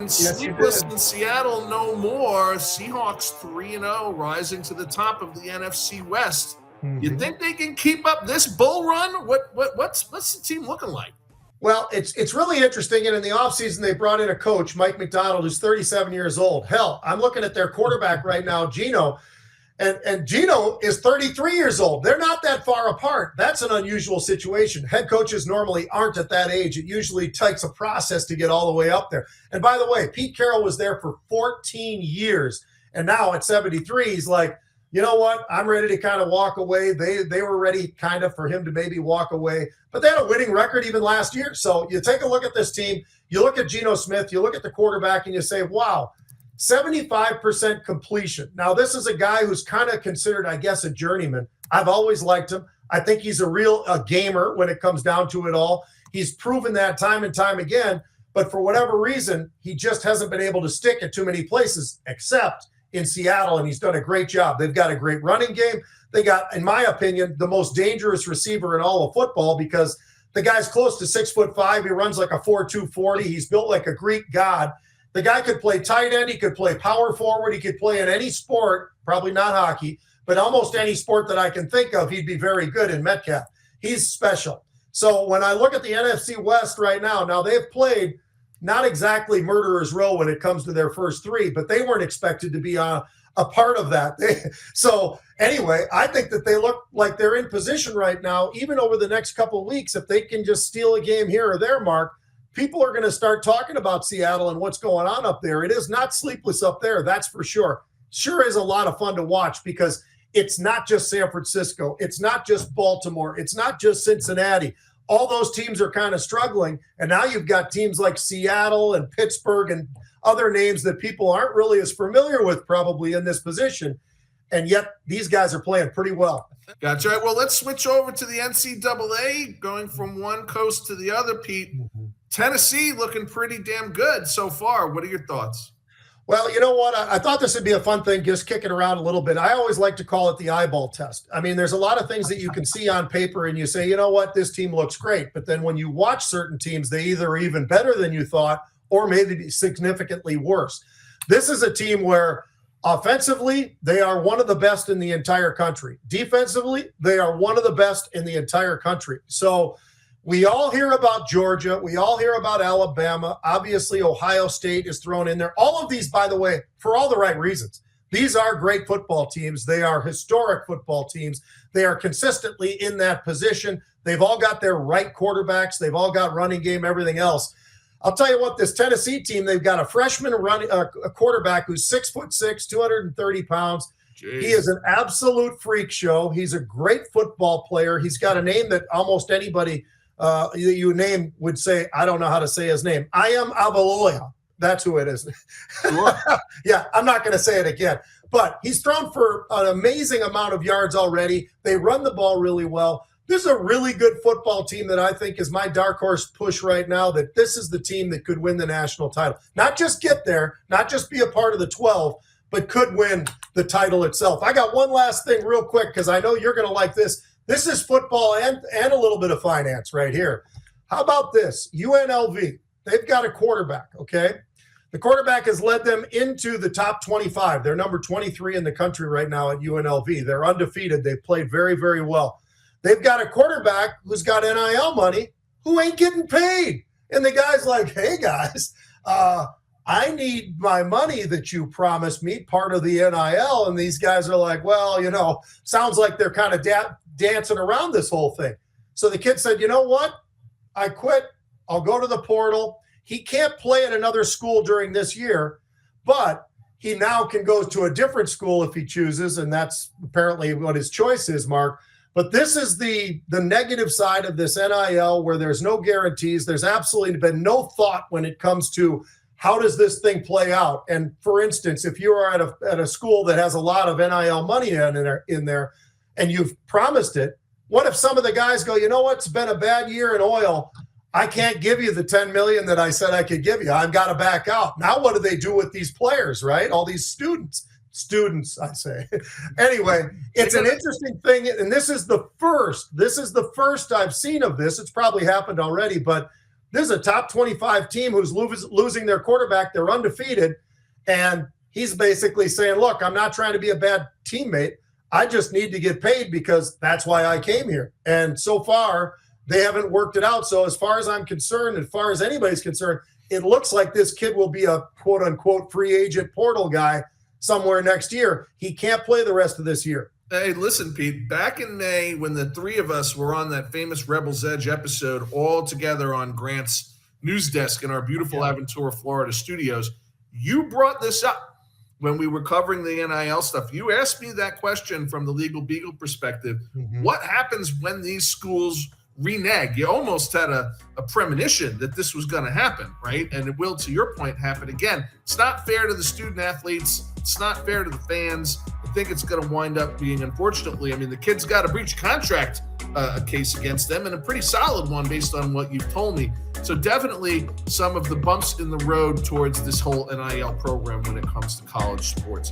Yes, you Sleepless did. in Seattle no more. Seahawks 3-0, rising to the top of the NFC West. You Hmm. think they can keep up this bull run? What's the team looking like? Well, it's really interesting. And in the offseason, they brought in a coach, Mike McDonald, who's 37 years old. Hell, I'm looking at their quarterback right now, Gino, and Gino is 33 years old. They're not that far apart. That's an unusual situation. Head coaches normally aren't at that age. It usually takes a process to get all the way up there. And by the way, Pete Carroll was there for 14 years. And now at 73, he's like, you know what? I'm ready to kind of walk away. They were ready kind of for him to maybe walk away. But they had a winning record even last year. So you take a look at this team, you look at Geno Smith, you look at the quarterback, and you say, wow, 75% completion. Now, this is a guy who's kind of considered, I guess, a journeyman. I've always liked him. I think he's a gamer when it comes down to it all. He's proven that time and time again. But for whatever reason, he just hasn't been able to stick at too many places except in Seattle, and he's done a great job. They've got a great running game. They got, in my opinion, the most dangerous receiver in all of football because the guy's close to 6'5". He runs like a 4.2 40. He's built like a Greek god. The guy could play tight end. He could play power forward. He could play in any sport, probably not hockey, but almost any sport that I can think of, he'd be very good in Metcalf. He's special. So when I look at the NFC West right now they've played not exactly murderer's row when it comes to their first three, but they weren't expected to be a part of that. So anyway, I think that they look like they're in position right now, even over the next couple of weeks, if they can just steal a game here or there, Mark, people are going to start talking about Seattle and what's going on up there. It is not sleepless up there, that's for sure. Sure is a lot of fun to watch because it's not just San Francisco. It's not just Baltimore. It's not just Cincinnati. All those teams are kind of struggling. And now you've got teams like Seattle and Pittsburgh and other names that people aren't really as familiar with probably in this position. And yet these guys are playing pretty well. Gotcha. All right, well, let's switch over to the NCAA, going from one coast to the other, Pete. Tennessee looking pretty damn good so far. What are your thoughts? Well, you know what? I thought this would be a fun thing, just kicking around a little bit. I always like to call it the eyeball test. I mean, there's a lot of things that you can see on paper and you say, you know what, this team looks great. But then when you watch certain teams, they either are even better than you thought or maybe significantly worse. This is a team where offensively, they are one of the best in the entire country. Defensively, they are one of the best in the entire country. So we all hear about Georgia. We all hear about Alabama. Obviously, Ohio State is thrown in there. All of these, by the way, for all the right reasons. These are great football teams. They are historic football teams. They are consistently in that position. They've all got their right quarterbacks. They've all got running game, everything else. I'll tell you what, this Tennessee team, they've got a freshman a quarterback who's 6'6", 230 pounds. Jeez. He is an absolute freak show. He's a great football player. He's got a name that almost anybody you name would say, I don't know how to say his name. I am Avaloya. That's who it is. Sure. Yeah, I'm not going to say it again. But he's thrown for an amazing amount of yards already. They run the ball really well. This is a really good football team that I think is my dark horse push right now, that this is the team that could win the national title. Not just get there, not just be a part of the 12, but could win the title itself. I got one last thing real quick because I know you're going to like this. This is football and a little bit of finance right here. How about this? UNLV, they've got a quarterback, okay? The quarterback has led them into the top 25. They're number 23 in the country right now at UNLV. They're undefeated. They've played very, very well. They've got a quarterback who's got NIL money who ain't getting paid. And the guy's like, hey, guys, I need my money that you promised me, part of the NIL. And these guys are like, well, you know, sounds like they're kind of dancing around this whole thing. So the kid said, you know what? I quit. I'll go to the portal. He can't play at another school during this year, but he now can go to a different school if he chooses. And that's apparently what his choice is, Mark. But this is the negative side of this NIL where there's no guarantees. There's absolutely been no thought when it comes to how does this thing play out. And for instance, if you are at a school that has a lot of NIL money in there and you've promised it, what if some of the guys go, you know what, it's been a bad year in oil. I can't give you the $10 million that I said I could give you. I've got to back out. Now what do they do with these players, right? All these students, I say. Anyway, it's an interesting thing. And this is the first I've seen of this. It's probably happened already, but This is a top 25 team who's losing their quarterback. They're undefeated. And he's basically saying, look, I'm not trying to be a bad teammate. I just need to get paid because that's why I came here. And so far, they haven't worked it out. So as far as I'm concerned, as far as anybody's concerned, it looks like this kid will be a quote-unquote free agent portal guy somewhere next year. He can't play the rest of this year. Hey, listen, Pete, back in May when the three of us were on that famous Rebel's Edge episode all together on Grant's news desk in our beautiful Aventura, Florida studios, you brought this up when we were covering the NIL stuff. You asked me that question from the Legal Beagle perspective. What happens when these schools renege? You almost had a premonition that this was going to happen, right? And it will, to your point, happen again. It's not fair to the student athletes. It's not fair to the fans. I think it's going to wind up being, unfortunately, I mean, the kid's got a breach contract a case against them, and a pretty solid one based on what you've told me. So definitely some of the bumps in the road towards this whole NIL program when it comes to college sports.